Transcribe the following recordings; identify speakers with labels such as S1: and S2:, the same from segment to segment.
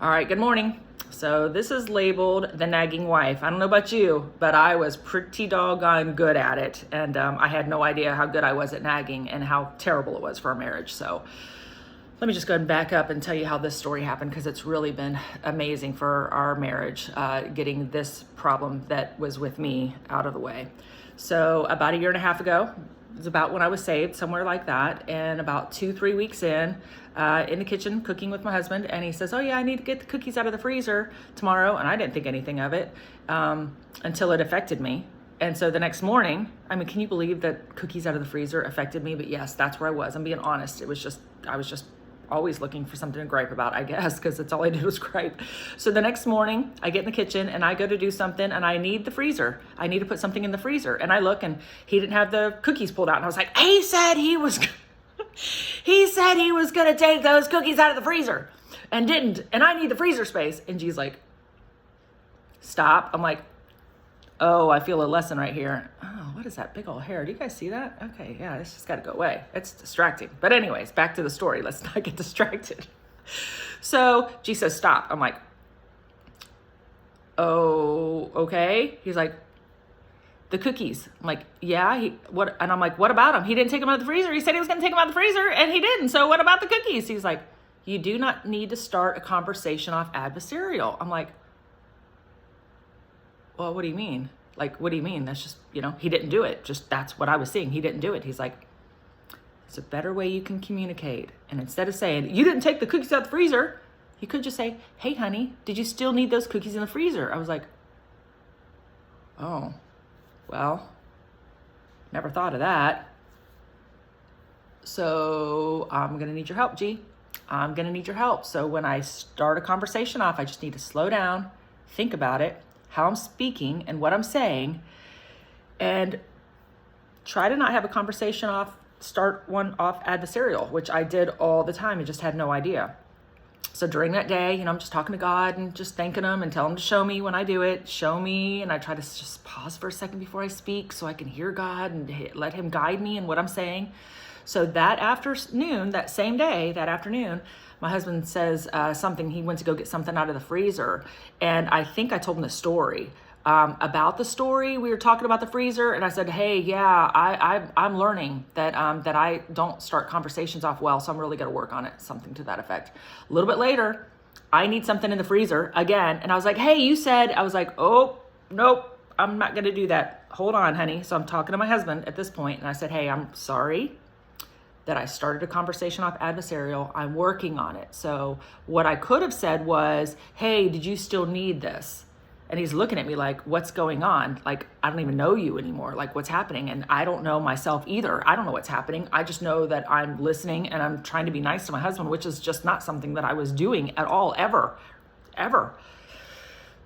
S1: All right, good morning. So this is labeled the nagging wife. I don't know about you, but I was pretty doggone good at it. And I had no idea how good I was at nagging and how terrible it was for our marriage. So let me just go ahead and back up and tell you how this story happened, because it's really been amazing for our marriage, getting this problem that was with me out of the way. So about a year and a half ago, it was about when I was saved, somewhere like that. And about 2-3 weeks in the kitchen cooking with my husband, and he says, oh yeah, I need to get the cookies out of the freezer tomorrow. And I didn't think anything of it until it affected me. And so the next morning, I mean, can you believe that cookies out of the freezer affected me? But yes, that's where I was. I'm being honest. I was just always looking for something to gripe about, I guess, because that's all I did was gripe. So the next morning I get in the kitchen and I go to do something and I need the freezer. I need to put something in the freezer. And I look and he didn't have the cookies pulled out. And I was like, he said he was going to take those cookies out of the freezer and didn't. And I need the freezer space. And G's like, stop. I'm like, oh, I feel a lesson right here. Oh, what is that big old hair? Do you guys see that? Okay, yeah, this just got to go away. It's distracting. But anyways, back to the story. Let's not get distracted. So G says, stop. I'm like, oh, okay. He's like, the cookies. I'm like, yeah, what? And I'm like, what about him? He didn't take them out of the freezer. He said he was going to take them out of the freezer and he didn't. So what about the cookies? He's like, you do not need to start a conversation off adversarial. I'm like, well, what do you mean? Like, what do you mean? That's just, he didn't do it. Just, that's what I was seeing. He didn't do it. He's like, it's a better way you can communicate. And instead of saying, you didn't take the cookies out of the freezer, you could just say, hey, honey, did you still need those cookies in the freezer? I was like, oh, well, never thought of that. So I'm going to need your help, G. I'm going to need your help. So when I start a conversation off, I just need to slow down, think about it, how I'm speaking and what I'm saying, and try to not have a conversation start one off adversarial, which I did all the time and just had no idea. So during that day, I'm just talking to God and just thanking him and telling him to show me when I do it, show me. And I try to just pause for a second before I speak so I can hear God and let him guide me in what I'm saying. So that afternoon, that same day, that afternoon, my husband says something. He went to go get something out of the freezer. And I think I told him the story. About the story, we were talking about the freezer. And I said, hey, yeah, I'm learning that I don't start conversations off well. So I'm really going to work on it. Something to that effect. A little bit later, I need something in the freezer again. And I was like, hey, you said, I was like, oh, nope, I'm not going to do that. Hold on, honey. So I'm talking to my husband at this point, and I said, hey, I'm sorry that I started a conversation off adversarial. I'm working on it. So what I could have said was, hey, did you still need this? And he's looking at me like, what's going on? Like, I don't even know you anymore. Like, what's happening? And I don't know myself either. I don't know what's happening. I just know that I'm listening and I'm trying to be nice to my husband, which is just not something that I was doing at all, ever.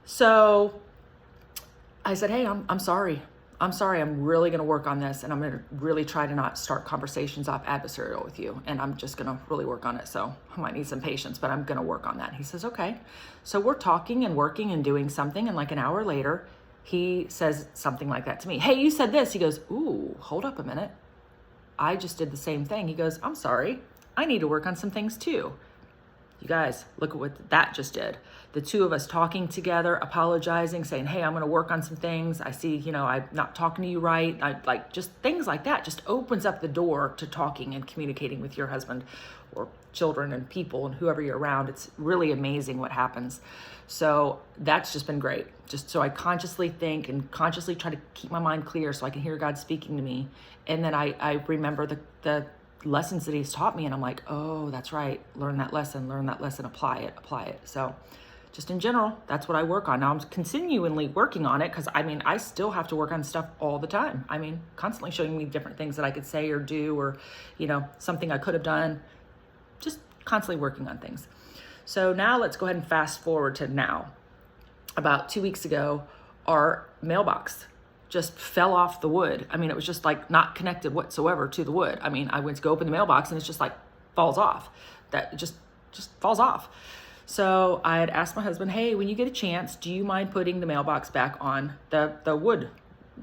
S1: So I said, hey, I'm sorry. I'm really going to work on this, and I'm going to really try to not start conversations off adversarial with you. And I'm just going to really work on it. So I might need some patience, but I'm going to work on that. He says, okay. So we're talking and working and doing something. And like an hour later, he says something like that to me. Hey, you said this. He goes, ooh, hold up a minute. I just did the same thing. He goes, I'm sorry. I need to work on some things too. You guys, look at what that just did. The two of us talking together, apologizing, saying, hey, I'm going to work on some things. I see, I'm not talking to you right. I like just things like that just opens up the door to talking and communicating with your husband or children and people and whoever you're around. It's really amazing what happens. So that's just been great. Just so I consciously think and consciously try to keep my mind clear so I can hear God speaking to me. And then I remember the lessons that he's taught me, and I'm like, oh, that's right, learn that lesson, apply it. So just in general, that's what I work on. Now I'm continually working on it, because I still have to work on stuff all the time. Constantly showing me different things that I could say or do, or something I could have done. Just constantly working on things. So now let's go ahead and fast forward to now. About 2 weeks ago, our mailbox just fell off the wood. It was just like not connected whatsoever to the wood. I went to go open the mailbox and it's just like falls off. That just falls off. So I had asked my husband, hey, when you get a chance, do you mind putting the mailbox back on the wood?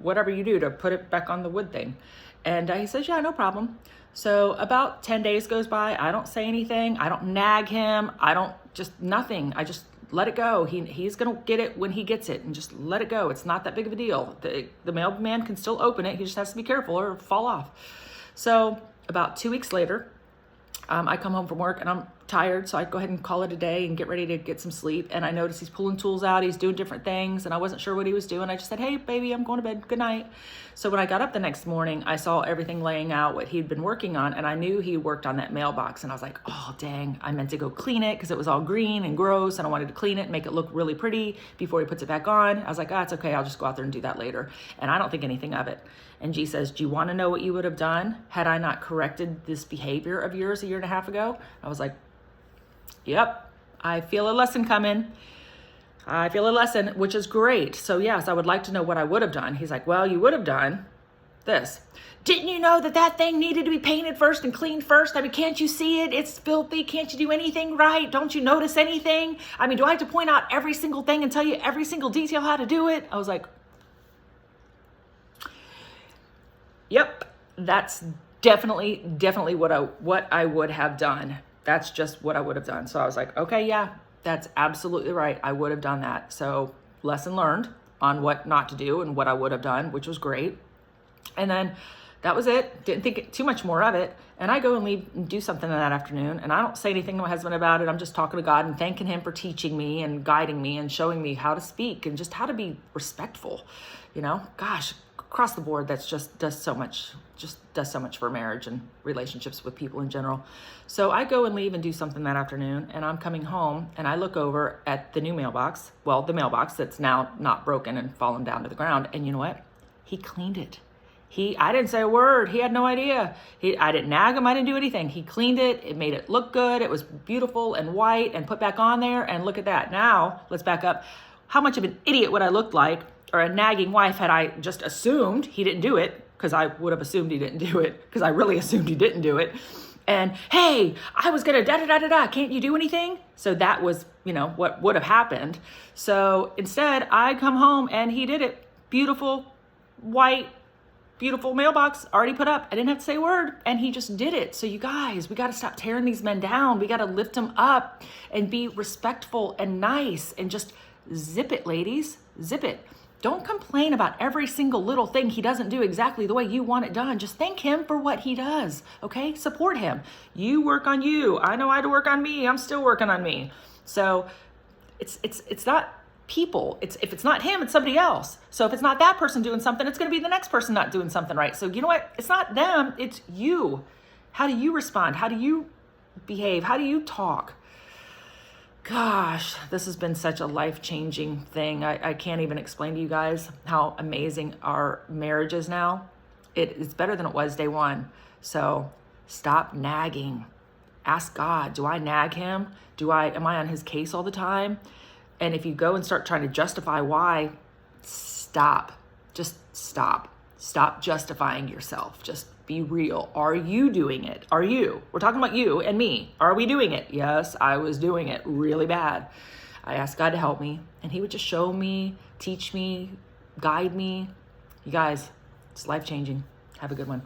S1: Whatever you do to put it back on the wood thing. And he says, yeah, no problem. So about 10 days goes by. I don't say anything. I don't nag him. I don't just nothing. I just let it go. He's going to get it when he gets it, and just let it go. It's not that big of a deal. The mailman can still open it. He just has to be careful or fall off. So about 2 weeks later, I come home from work and I'm tired, so I go ahead and call it a day and get ready to get some sleep. And I notice he's pulling tools out, he's doing different things, and I wasn't sure what he was doing. I just said, hey, baby, I'm going to bed. Good night. So when I got up the next morning, I saw everything laying out, what he'd been working on, and I knew he worked on that mailbox. And I was like, oh, dang, I meant to go clean it because it was all green and gross, and I wanted to clean it and make it look really pretty before he puts it back on. I was like, it's okay. I'll just go out there and do that later. And I don't think anything of it. And G says, do you want to know what you would have done had I not corrected this behavior of yours a year and a half ago? I was like, yep, I feel a lesson coming. I feel a lesson, which is great. So yes, I would like to know what I would have done. He's like, well, you would have done this. Didn't you know that thing needed to be painted first and cleaned first? I mean, can't you see it? It's filthy. Can't you do anything right? Don't you notice anything? I mean, do I have to point out every single thing and tell you every single detail how to do it? I was like, yep, that's definitely what I would have done. That's just what I would have done. So I was like, okay, yeah, that's absolutely right. I would have done that. So lesson learned on what not to do and what I would have done, which was great. And then that was it. Didn't think too much more of it. And I go and leave and do something that afternoon. And I don't say anything to my husband about it. I'm just talking to God and thanking him for teaching me and guiding me and showing me how to speak and just how to be respectful. You know, gosh, across the board, that's just does so much for marriage and relationships with people in general. So I go and leave and do something that afternoon, and I'm coming home and I look over at the new mailbox. Well, the mailbox that's now not broken and fallen down to the ground. And you know what? He cleaned it. I didn't say a word. He had no idea. I didn't nag him. I didn't do anything. He cleaned it. It made it look good. It was beautiful and white and put back on there. And look at that. Now let's back up. How much of an idiot would I look like, or a nagging wife, had I just assumed he didn't do it? Because I would have assumed he didn't do it, because I really assumed he didn't do it. And hey, I was gonna da-da-da-da-da, can't you do anything? So that was, what would have happened. So instead, I come home and he did it. Beautiful, white, beautiful mailbox already put up. I didn't have to say a word, and he just did it. So you guys, we got to stop tearing these men down. We got to lift them up and be respectful and nice and just zip it, ladies, zip it. Don't complain about every single little thing he doesn't do exactly the way you want it done. Just thank him for what he does, okay? Support him. You work on you. I know I had to work on me. I'm still working on me. So it's not people. If it's not him, it's somebody else. So if it's not that person doing something, it's going to be the next person not doing something right. So you know what? It's not them. It's you. How do you respond? How do you behave? How do you talk? Gosh, this has been such a life-changing thing. I can't even explain to you guys how amazing our marriage is now. It's better than it was day one. So stop nagging. Ask God, do I nag him? Am I on his case all the time? And if you go and start trying to justify why, stop. Just stop. Stop justifying yourself. Just be real. Are you doing it? Are you? We're talking about you and me. Are we doing it? Yes, I was doing it really bad. I asked God to help me, and he would just show me, teach me, guide me. You guys, it's life-changing. Have a good one.